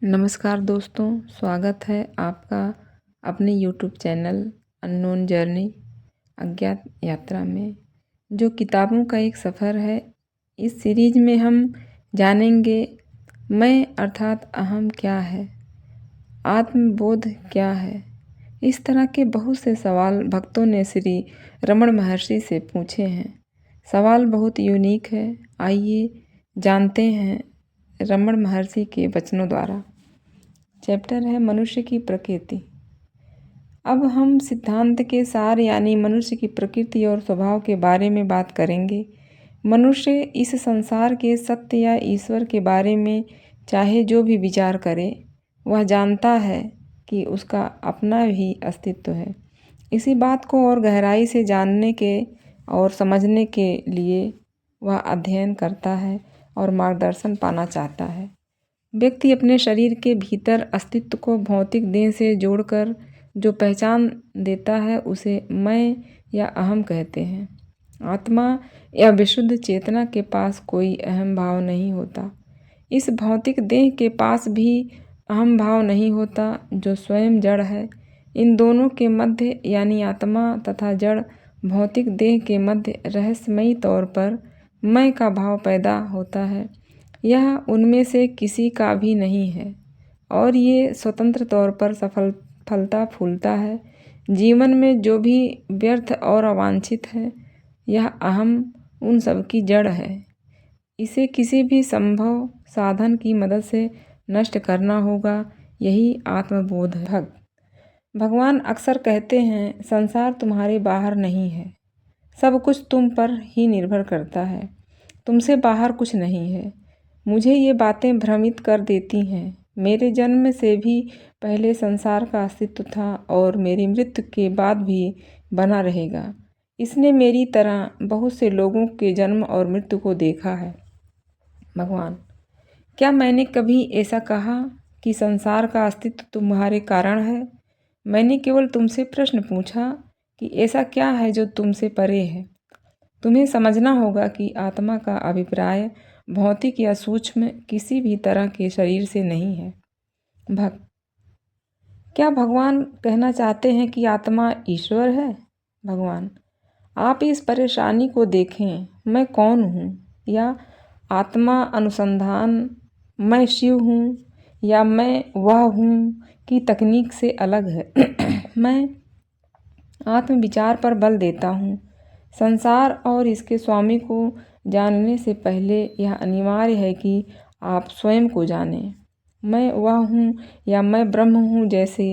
नमस्कार दोस्तों, स्वागत है आपका अपने यूट्यूब चैनल अननोन जर्नी अज्ञात यात्रा में, जो किताबों का एक सफ़र है। इस सीरीज में हम जानेंगे मैं अर्थात अहम क्या है, आत्मबोध क्या है। इस तरह के बहुत से सवाल भक्तों ने श्री रमण महर्षि से पूछे हैं। सवाल बहुत यूनिक है। आइए जानते हैं रमण महर्षि के वचनों द्वारा। चैप्टर है मनुष्य की प्रकृति। अब हम सिद्धांत के सार यानी मनुष्य की प्रकृति और स्वभाव के बारे में बात करेंगे। मनुष्य इस संसार के सत्य या ईश्वर के बारे में चाहे जो भी विचार करे, वह जानता है कि उसका अपना भी अस्तित्व है। इसी बात को और गहराई से जानने के और समझने के लिए वह अध्ययन करता है और मार्गदर्शन पाना चाहता है। व्यक्ति अपने शरीर के भीतर अस्तित्व को भौतिक देह से जोड़कर जो पहचान देता है उसे मैं या अहम कहते हैं। आत्मा या विशुद्ध चेतना के पास कोई अहम भाव नहीं होता। इस भौतिक देह के पास भी अहम भाव नहीं होता, जो स्वयं जड़ है। इन दोनों के मध्य यानी आत्मा तथा जड़ भौतिक देह के मध्य रहस्यमयी तौर पर मैं का भाव पैदा होता है। यह उनमें से किसी का भी नहीं है और ये स्वतंत्र तौर पर फलता फूलता है। जीवन में जो भी व्यर्थ और अवांछित है, यह अहम उन सब की जड़ है। इसे किसी भी संभव साधन की मदद से नष्ट करना होगा। यही आत्मबोध है। भगवान अक्सर कहते हैं, संसार तुम्हारे बाहर नहीं है, सब कुछ तुम पर ही निर्भर करता है, तुमसे बाहर कुछ नहीं है। मुझे ये बातें भ्रमित कर देती हैं। मेरे जन्म से भी पहले संसार का अस्तित्व था और मेरी मृत्यु के बाद भी बना रहेगा। इसने मेरी तरह बहुत से लोगों के जन्म और मृत्यु को देखा है। भगवान, क्या मैंने कभी ऐसा कहा कि संसार का अस्तित्व तुम्हारे कारण है? मैंने केवल तुमसे प्रश्न पूछा कि ऐसा क्या है जो तुमसे परे है। तुम्हें समझना होगा कि आत्मा का अभिप्राय भौतिक या सूक्ष्म किसी भी तरह के शरीर से नहीं है। भक्त, क्या भगवान कहना चाहते हैं कि आत्मा ईश्वर है? भगवान, आप इस परेशानी को देखें। मैं कौन हूँ या आत्मा अनुसंधान मैं शिव हूँ या मैं वह हूँ की तकनीक से अलग है। मैं आत्मविचार पर बल देता हूँ। संसार और इसके स्वामी को जानने से पहले यह अनिवार्य है कि आप स्वयं को जानें। मैं वह हूँ या मैं ब्रह्म हूँ जैसे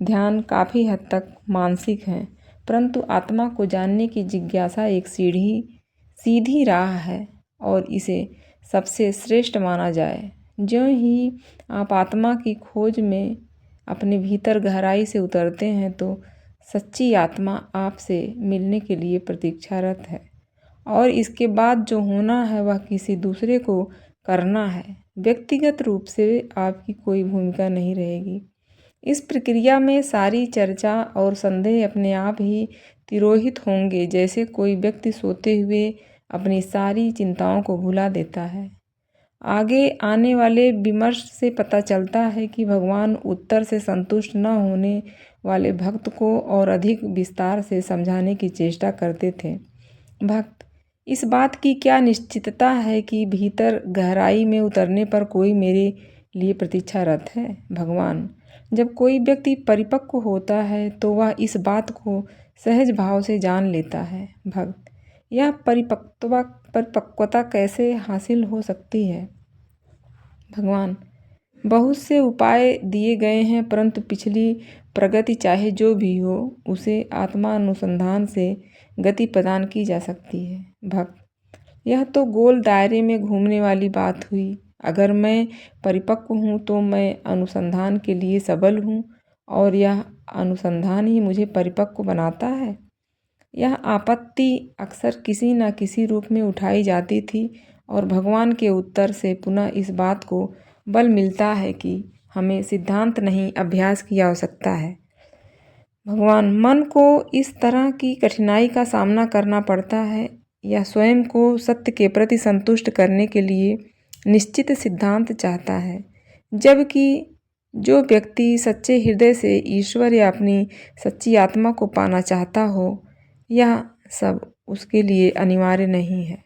ध्यान काफ़ी हद तक मानसिक हैं, परंतु आत्मा को जानने की जिज्ञासा एक सीधी राह है और इसे सबसे श्रेष्ठ माना जाए। ज्यों ही आप आत्मा की खोज में अपने भीतर गहराई से उतरते हैं तो सच्ची आत्मा आपसे मिलने के लिए प्रतीक्षारत है और इसके बाद जो होना है वह किसी दूसरे को करना है। व्यक्तिगत रूप से आपकी कोई भूमिका नहीं रहेगी। इस प्रक्रिया में सारी चर्चा और संदेह अपने आप ही तिरोहित होंगे, जैसे कोई व्यक्ति सोते हुए अपनी सारी चिंताओं को भुला देता है। आगे आने वाले विमर्श से पता चलता है कि भगवान उत्तर से संतुष्ट न होने वाले भक्त को और अधिक विस्तार से समझाने की चेष्टा करते थे। भक्त, इस बात की क्या निश्चितता है कि भीतर गहराई में उतरने पर कोई मेरे लिए प्रतीक्षारत है? भगवान, जब कोई व्यक्ति परिपक्व होता है तो वह इस बात को सहज भाव से जान लेता है। भक्त, यह परिपक्वता कैसे हासिल हो सकती है? भगवान, बहुत से उपाय दिए गए हैं, परंतु पिछली प्रगति चाहे जो भी हो उसे आत्मा अनुसंधान से गति प्रदान की जा सकती है। भक्त, यह तो गोल दायरे में घूमने वाली बात हुई। अगर मैं परिपक्व हूँ तो मैं अनुसंधान के लिए सबल हूँ और यह अनुसंधान ही मुझे परिपक्व बनाता है। यह आपत्ति अक्सर किसी न किसी रूप में उठाई जाती थी और भगवान के उत्तर से पुनः इस बात को बल मिलता है कि हमें सिद्धांत नहीं अभ्यास की आवश्यकता है। भगवान, मन को इस तरह की कठिनाई का सामना करना पड़ता है या स्वयं को सत्य के प्रति संतुष्ट करने के लिए निश्चित सिद्धांत चाहता है। जबकि जो व्यक्ति सच्चे हृदय से ईश्वर या अपनी सच्ची आत्मा को पाना चाहता हो, यह सब उसके लिए अनिवार्य नहीं है।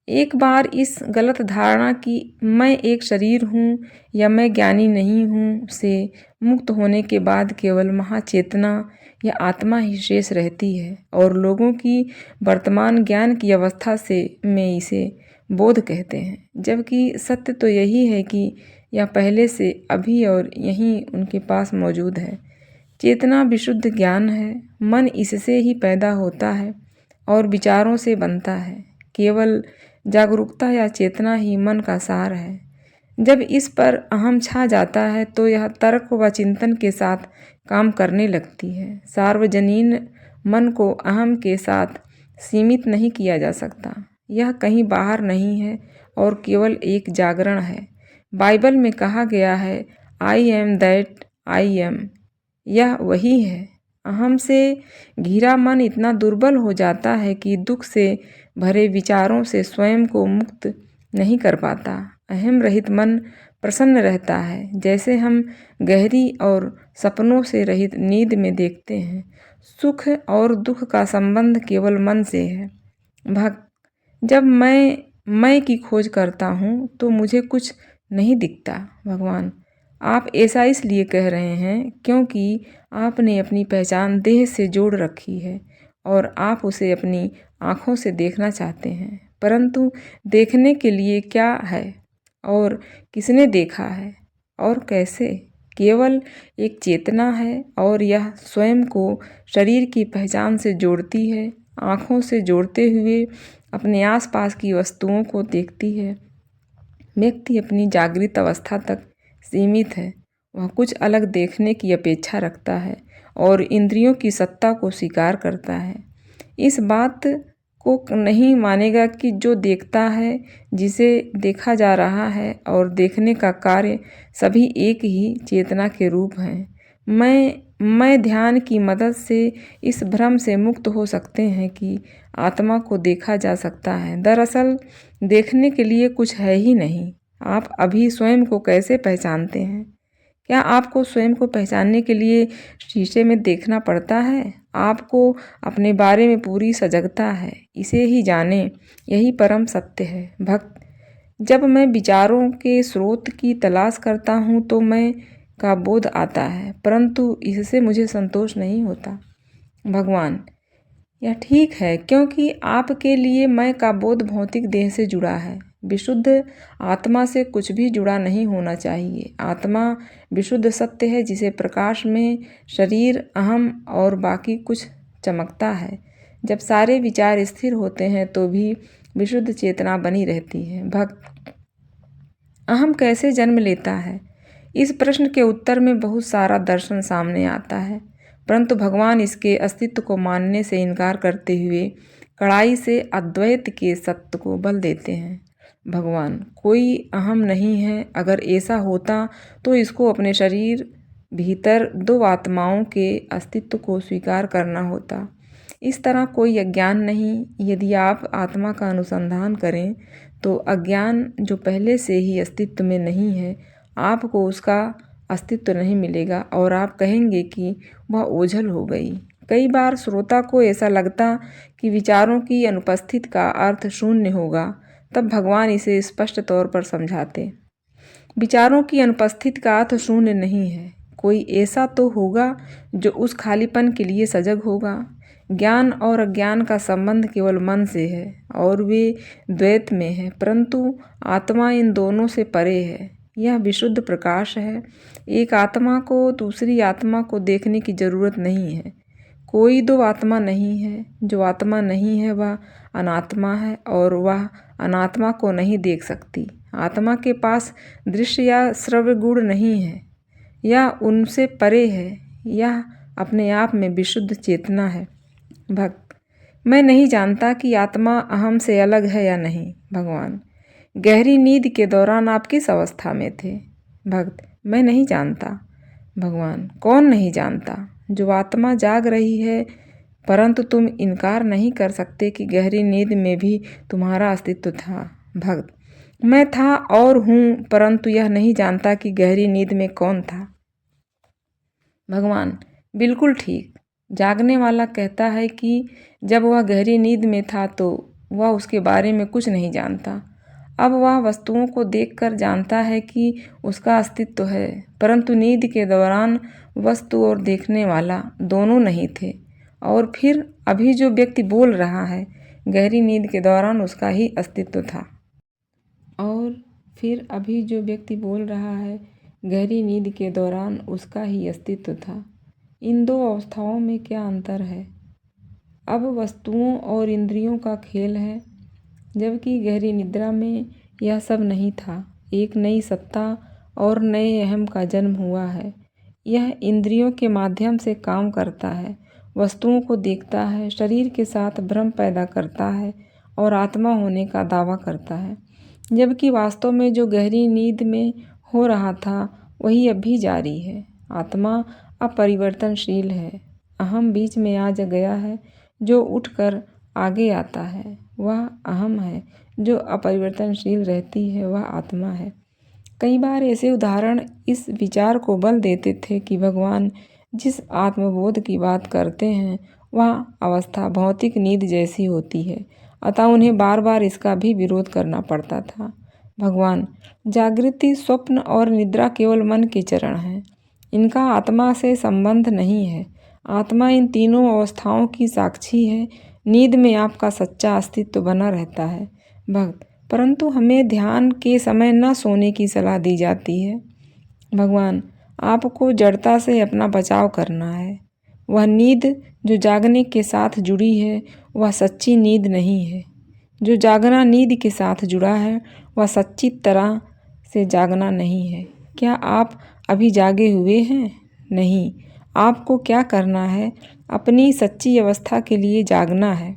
एक बार इस गलत धारणा कि मैं एक शरीर हूँ या मैं ज्ञानी नहीं हूँ से मुक्त होने के बाद केवल महाचेतना या आत्मा ही शेष रहती है और लोगों की वर्तमान ज्ञान की अवस्था से में इसे बोध कहते हैं, जबकि सत्य तो यही है कि यह पहले से अभी और यहीं उनके पास मौजूद है। चेतना विशुद्ध ज्ञान है, मन इससे ही पैदा होता है और विचारों से बनता है। केवल जागरूकता या चेतना ही मन का सार है। जब इस पर अहम छा जाता है तो यह तर्क व चिंतन के साथ काम करने लगती है। सार्वजनीन मन को अहम के साथ सीमित नहीं किया जा सकता। यह कहीं बाहर नहीं है और केवल एक जागरण है। बाइबल में कहा गया है, I am that I am. यह वही है। अहम से घिरा मन इतना दुर्बल हो जाता है कि दुख से भरे विचारों से स्वयं को मुक्त नहीं कर पाता। अहम रहित मन प्रसन्न रहता है, जैसे हम गहरी और सपनों से रहित नींद में देखते हैं। सुख और दुख का संबंध केवल मन से है। जब मैं की खोज करता हूँ तो मुझे कुछ नहीं दिखता। भगवान, आप ऐसा इसलिए कह रहे हैं क्योंकि आपने अपनी पहचान देह से जोड़ रखी है और आप उसे अपनी आँखों से देखना चाहते हैं। परंतु देखने के लिए क्या है और किसने देखा है और कैसे? केवल एक चेतना है और यह स्वयं को शरीर की पहचान से जोड़ती है, आँखों से जोड़ते हुए अपने आसपास की वस्तुओं को देखती है। व्यक्ति अपनी जागृत अवस्था तक सीमित है। वह कुछ अलग देखने की अपेक्षा रखता है और इंद्रियों की सत्ता को स्वीकार करता है। इस बात को नहीं मानेगा कि जो देखता है, जिसे देखा जा रहा है और देखने का कार्य सभी एक ही चेतना के रूप हैं। मैं ध्यान की मदद से इस भ्रम से मुक्त हो सकते हैं कि आत्मा को देखा जा सकता है। दरअसल देखने के लिए कुछ है ही नहीं। आप अभी स्वयं को कैसे पहचानते हैं? क्या आपको स्वयं को पहचानने के लिए शीशे में देखना पड़ता है? आपको अपने बारे में पूरी सजगता है। इसे ही जाने, यही परम सत्य है। भक्त, जब मैं विचारों के स्रोत की तलाश करता हूँ तो मैं का बोध आता है, परंतु इससे मुझे संतोष नहीं होता। भगवान, यह ठीक है क्योंकि आपके लिए मैं का बोध भौतिक देह से जुड़ा है। विशुद्ध आत्मा से कुछ भी जुड़ा नहीं होना चाहिए। आत्मा विशुद्ध सत्य है जिसे प्रकाश में शरीर, अहम और बाकी कुछ चमकता है। जब सारे विचार स्थिर होते हैं तो भी विशुद्ध चेतना बनी रहती है। भक्त, अहम कैसे जन्म लेता है? इस प्रश्न के उत्तर में बहुत सारा दर्शन सामने आता है, परंतु भगवान इसके अस्तित्व को मानने से इनकार करते हुए कड़ाई से अद्वैत के सत्य को बल देते हैं। भगवान, कोई अहम नहीं है। अगर ऐसा होता तो इसको अपने शरीर भीतर दो आत्माओं के अस्तित्व को स्वीकार करना होता। इस तरह कोई अज्ञान नहीं। यदि आप आत्मा का अनुसंधान करें तो अज्ञान जो पहले से ही अस्तित्व में नहीं है, आपको उसका अस्तित्व नहीं मिलेगा और आप कहेंगे कि वह ओझल हो गई। कई बार श्रोता को ऐसा लगता कि विचारों की अनुपस्थिति का अर्थ शून्य होगा, तब भगवान इसे स्पष्ट तौर पर समझाते। विचारों की अनुपस्थिति का अर्थ शून्य नहीं है। कोई ऐसा तो होगा जो उस खालीपन के लिए सजग होगा। ज्ञान और अज्ञान का संबंध केवल मन से है और वे द्वैत में है, परंतु आत्मा इन दोनों से परे है। यह विशुद्ध प्रकाश है। एक आत्मा को दूसरी आत्मा को देखने की जरूरत नहीं है। कोई दो आत्मा नहीं है। जो आत्मा नहीं है वह अनात्मा है और वह अनात्मा को नहीं देख सकती। आत्मा के पास दृश्य या श्रव्य गुण नहीं है। यह उनसे परे है। यह अपने आप में विशुद्ध चेतना है। भक्त, मैं नहीं जानता कि आत्मा अहम से अलग है या नहीं। भगवान, गहरी नींद के दौरान आप किस अवस्था में थे? भक्त, मैं नहीं जानता। भगवान, कौन नहीं जानता? जो आत्मा जाग रही है, परंतु तुम इनकार नहीं कर सकते कि गहरी नींद में भी तुम्हारा अस्तित्व था। भक्त, मैं था और हूँ, परंतु यह नहीं जानता कि गहरी नींद में कौन था। भगवान: बिल्कुल ठीक। जागने वाला कहता है कि जब वह गहरी नींद में था तो वह उसके बारे में कुछ नहीं जानता। अब वह वस्तुओं को देखकर जानता है कि उसका अस्तित्व है, परंतु नींद के दौरान वस्तु और देखने वाला दोनों नहीं थे। और फिर अभी जो व्यक्ति बोल रहा है, गहरी नींद के दौरान उसका ही अस्तित्व था। और फिर अभी जो व्यक्ति बोल रहा है, गहरी नींद के दौरान उसका ही अस्तित्व था। इन दो अवस्थाओं में क्या अंतर है? अब वस्तुओं और इंद्रियों का खेल है, जबकि गहरी निद्रा में यह सब नहीं था। एक नई सत्ता और नए अहम का जन्म हुआ है। यह इंद्रियों के माध्यम से काम करता है, वस्तुओं को देखता है, शरीर के साथ भ्रम पैदा करता है और आत्मा होने का दावा करता है। जबकि वास्तव में जो गहरी नींद में हो रहा था वही अब भी जारी है। आत्मा अपरिवर्तनशील है। अहम बीच में आ गया है, जो उठकर आगे आता है वह अहम है, जो अपरिवर्तनशील रहती है वह आत्मा है। कई बार ऐसे उदाहरण इस विचार को बल देते थे कि भगवान जिस आत्मबोध की बात करते हैं वह अवस्था भौतिक नींद जैसी होती है, अतः उन्हें बार बार इसका भी विरोध करना पड़ता था। भगवान: जागृति, स्वप्न और निद्रा केवल मन के चरण हैं। इनका आत्मा से संबंध नहीं है। आत्मा इन तीनों अवस्थाओं की साक्षी है। नींद में आपका सच्चा अस्तित्व बना रहता है। भक्त: परंतु हमें ध्यान के समय न सोने की सलाह दी जाती है। भगवान: आपको जड़ता से अपना बचाव करना है। वह नींद जो जागने के साथ जुड़ी है वह सच्ची नींद नहीं है। जो जागना नींद के साथ जुड़ा है वह सच्ची तरह से जागना नहीं है। क्या आप अभी जागे हुए हैं? नहीं। आपको क्या करना है? अपनी सच्ची अवस्था के लिए जागना है।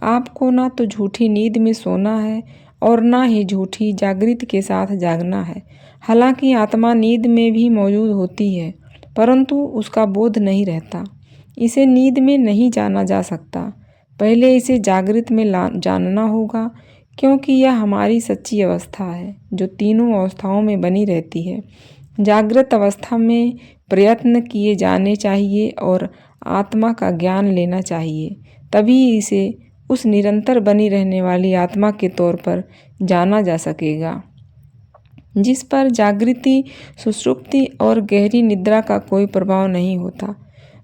आपको ना तो झूठी नींद में सोना है और ना ही झूठी जागृति के साथ जागना है। हालांकि आत्मा नींद में भी मौजूद होती है, परंतु उसका बोध नहीं रहता। इसे नींद में नहीं जाना जा सकता। पहले इसे जागृत में जानना होगा, क्योंकि यह हमारी सच्ची अवस्था है जो तीनों अवस्थाओं में बनी रहती है। जागृत अवस्था में प्रयत्न किए जाने चाहिए और आत्मा का ज्ञान लेना चाहिए, तभी इसे उस निरंतर बनी रहने वाली आत्मा के तौर पर जाना जा सकेगा, जिस पर जागृति, सुषुप्ति और गहरी निद्रा का कोई प्रभाव नहीं होता।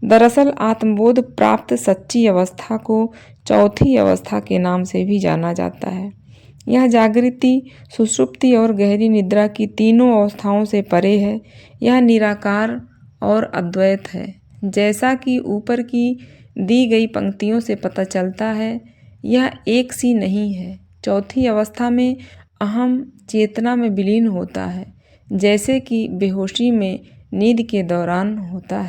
दरअसल आत्मबोध प्राप्त सच्ची अवस्था को चौथी अवस्था के नाम से भी जाना जाता है। यह जागृति, सुषुप्ति और गहरी निद्रा की तीनों अवस्थाओं से परे है। यह निराकार और अद्वैत है। जैसा कि ऊपर की दी गई पंक्तियों से पता चलता है, यह एक सी नहीं है। चौथी अवस्था में अहम चेतना में विलीन होता है, जैसे कि बेहोशी में नींद के दौरान होता है।